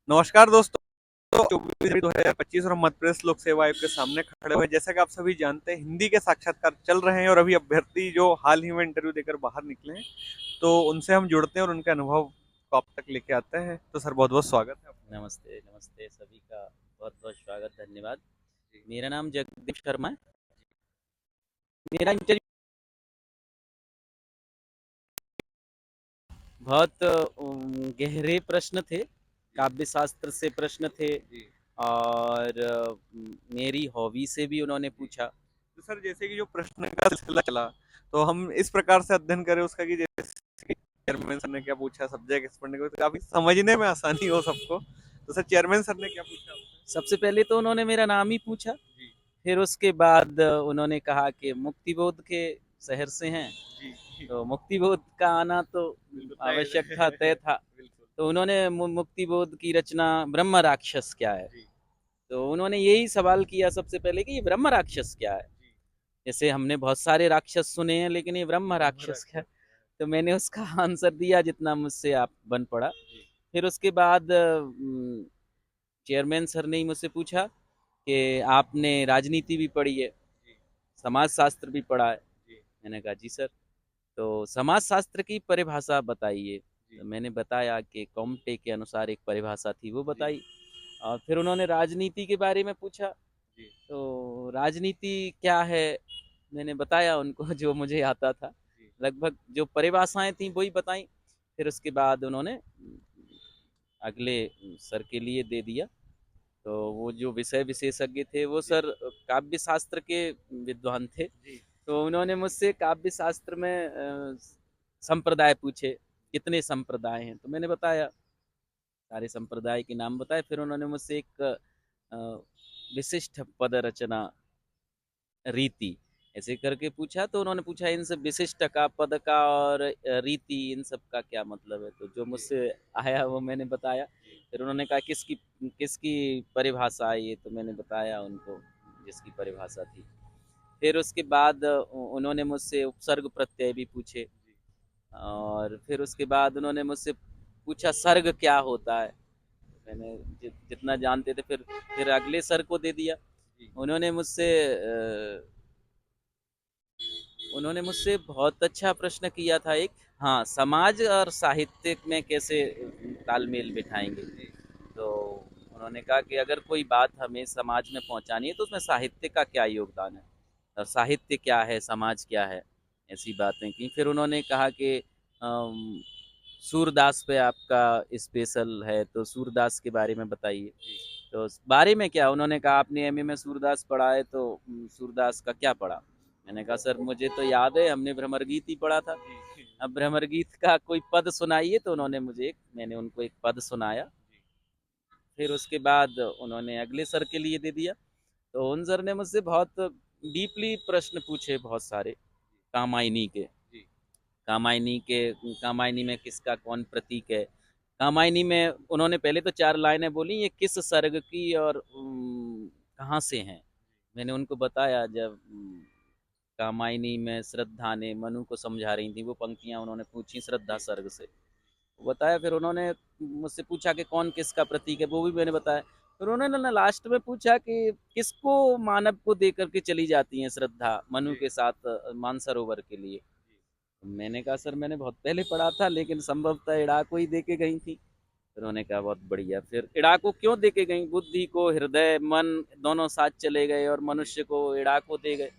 नमस्कार दोस्तों। 2025 और हम मध्य प्रदेश लोक सेवा आयोग के सामने खड़े हुए हैं। जैसा कि आप सभी जानते हैं, हिंदी के साक्षात्कार चल रहे हैं और अभी अभ्यर्थी जो हाल ही में इंटरव्यू देकर बाहर निकले हैं, तो उनसे हम जुड़ते हैं और उनके अनुभव को आप तक लेके आते हैं। तो सर, बहुत बहुत स्वागत है आपका। नमस्ते, नमस्ते सभी का बहुत-बहुत स्वागत, धन्यवाद। मेरा नाम जगदीप शर्मा है। मेरा इंटरव्यू बहुत गहरे प्रश्न थे, काव्य शास्त्र से प्रश्न थे और मेरी हॉबी से भी उन्होंने पूछा। तो सर, जैसे कि जो प्रश्न का सिलसिला चला, तो हम इस प्रकार से अध्ययन करें उसका कि जैसे कि चेयरमैन सर ने क्या पूछा, सब्जेक्ट एक्सपेंड को, तो काफी समझने में आसानी हो सबको। तो सर, चेयरमैन सर ने क्या पूछा आपसे? सबसे पहले तो उन्होंने मेरा नाम ही पूछा, जी। फिर उसके बाद उन्होंने कहा कि मुक्तिबोध के शहर से हैं, जी। जी। तो मुक्तिबोध का आना तो बिल्कुल आवश्यक था, तय था। बिल्कुल। तो उन्होंने मुक्तिबोध की रचना ब्रह्म राक्षस क्या है? जी। तो उन्होंने यही सवाल किया सबसे पहले कि ये ब्रह्म राक्षस क्या है? जी। जैसे हमने बहुत सारे राक्षस सुने हैं, लेकिन ये ब्रह्म ब्रह्म राक्षस क्या है? राक्षस। तो मैंने उसका आंसर दिया जितना मुझसे आप बन पड़ा। जी। फिर उसके बाद चेयरमैन सर ने ही मुझसे पूछा कि आपने राजनीति भी पढ़ी है, जी। समाज शास्त्र भी पढ़ा है? जी। मैंने कहा जी सर। तो समाज शास्त्र की परिभाषा बताइए। जी। तो मैंने बताया कि कॉम्टे के अनुसार एक परिभाषा थी, वो जी। बताई। और फिर उन्होंने राजनीति के बारे में पूछा, जी। तो राजनीति क्या है, मैंने बताया उनको जो मुझे आता था। जी। लगभग जो परिभाषाएं थी वही बताई। फिर उसके बाद उन्होंने अगले सर के लिए दे दिया। तो वो जो विषय विशेषज्ञ थे वो जी। सर काव्य शास्त्र के विद्वान थे। जी। तो उन्होंने मुझसे काव्य शास्त्र में संप्रदाय पूछे, कितने संप्रदाय हैं? तो मैंने बताया, सारे संप्रदाय के नाम बताए। फिर उन्होंने मुझसे एक विशिष्ट पद रचना रीति ऐसे करके पूछा। तो उन्होंने पूछा इन सब विशिष्ट का, पद का और रीति, इन सब का क्या मतलब है? तो जो जी। मुझसे आया वो मैंने बताया। जी। फिर उन्होंने कहा किसकी किसकी परिभाषा है ये? तो मैंने बताया उनको जिसकी परिभाषा थी। फिर उसके बाद उन्होंने मुझसे उपसर्ग प्रत्यय भी पूछे। जी। और फिर उसके बाद उन्होंने मुझसे पूछा सर्ग क्या होता है? मैंने जितना जानते थे फिर अगले सर को दे दिया। जी। उन्होंने मुझसे उन्होंने मुझसे बहुत अच्छा प्रश्न किया था एक। हाँ, समाज और साहित्य में कैसे तालमेल बिठाएंगे? जी। तो उन्होंने कहा कि अगर कोई बात हमें समाज में पहुंचानी है तो उसमें साहित्य का क्या योगदान है, और साहित्य क्या है, समाज क्या है, ऐसी बातें की। फिर उन्होंने कहा कि अम, सूरदास पे आपका स्पेशल है, तो सूरदास के बारे में बताइए। जी। तो उस बारे में क्या, उन्होंने कहा आपने एमए में सूरदास पढ़ा है, तो सूरदास का क्या पढ़ा? मैंने कहा सर मुझे तो याद है हमने भ्रमर गीत ही पढ़ा था। जी। अब भ्रमर गीत का कोई पद सुनाइए। तो उन्होंने मुझे मैंने उनको एक पद सुनाया। जी। फिर उसके बाद उन्होंने अगले सर के लिए दे दिया। तो उन सर ने मुझसे बहुत डीपली प्रश्न पूछे, बहुत सारे कामायनी के। जी। कामायनी के कामायनी में किसका कौन प्रतीक है? कामायनी में उन्होंने पहले तो 4 लाइनें बोली, ये किस सर्ग की और कहाँ से हैं? मैंने उनको बताया जब कामायनी में श्रद्धा ने मनु को समझा रही थी, वो पंक्तियाँ उन्होंने पूछी श्रद्धा जी। सर्ग से, बताया। फिर उन्होंने मुझसे पूछा कि कौन किसका प्रतीक है, वो भी मैंने बताया। फिर उन्होंने ना लास्ट में पूछा कि किसको मानव को दे करके चली जाती हैं श्रद्धा मनु जी। के साथ मानसरोवर के लिए? जी। मैंने कहा सर मैंने बहुत पहले पढ़ा था, लेकिन संभवतः इड़ाको ही दे के गई थी। फिर उन्होंने कहा बहुत बढ़िया। फिर इड़ाको क्यों दे के गई? बुद्धि को हृदय मन दोनों साथ चले गए और जी। मनुष्य को इड़ाको दे गए।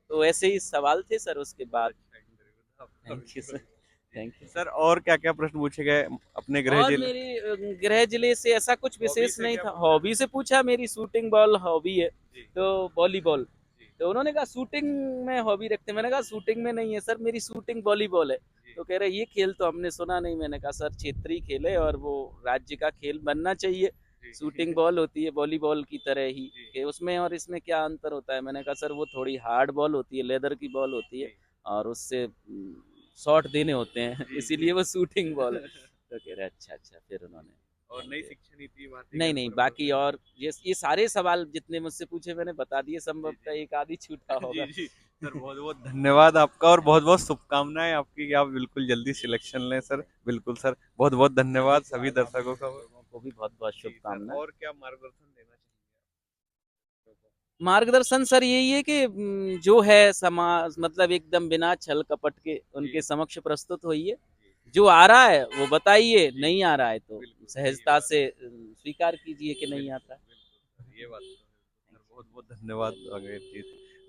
तो ऐसे ही सवाल थे सर उसके बहुत बाद। अच्छा इंटरव्यू था आपका, थैंक यू बिल्कुल। सर। जी। Thank you. सर, और क्या क्या प्रश्न पूछे गए अपने गृह और जिले? मेरी गृह जिले से ऐसा कुछ हॉबी विशेष से नहीं क्या था। पूछा? हॉबी से पूछा, मेरी शूटिंग बॉल हॉबी है, जी। तो वॉलीबॉल। जी। तो उन्होंने कहा शूटिंग में हॉबी रखते हैं? मैंने कहा शूटिंग में नहीं है सर, मेरी शूटिंग वॉलीबॉल है। जी। तो कह रहे ये खेल तो हमने सुना नहीं। मैंने कहा सर क्षेत्रीय खेल है और वो राज्य का खेल बनना चाहिए। जी। शूटिंग बॉल होती है वॉलीबॉल की तरह ही, जी। कि उसमें और इसमें क्या अंतर होता है? मैंने कहा सर वो थोड़ी हार्ड बॉल होती है, लेदर की बॉल होती है, जी। और उससे शॉट देने होते हैं जी। जी। इसीलिए वो शूटिंग बॉल है। तो कह रहे अच्छा अच्छा। फिर उन्होंने और नई शिक्षा नीति नहीं भातीगढ़ नहीं, प्रबोध बाकी में? और ये सारे सवाल जितने मुझसे पूछे मैंने बता दिए। जी। संभवतः जी। एक आधी छूटा जी। होगा। जी। सर, बहुत बहुत धन्यवाद आपका और बहुत बहुत शुभकामनाएं आपकी कि आप बिल्कुल जल्दी सिलेक्शन लें सर। बिल्कुल सर, बहुत बहुत धन्यवाद सभी दर्शकों का। को भी बहुत बहुत जी सर, शुभकामनाएं। और क्या मार्गदर्शन देना चाहिए लोगों को? मार्गदर्शन सर यही है कि जो है समाज मतलब एकदम बिना छल कपट के उनके जी समक्ष प्रस्तुत होइए। जी जो आ रहा है वो बताइए, जी नहीं आ रहा है तो बिल्कुल सही सहजता बात से है। स्वीकार कीजिए कि नहीं बिल्कुल आता है। बिल्कुल सर, ये बात तो है सर। बहुत बहुत धन्यवाद अगेन जी।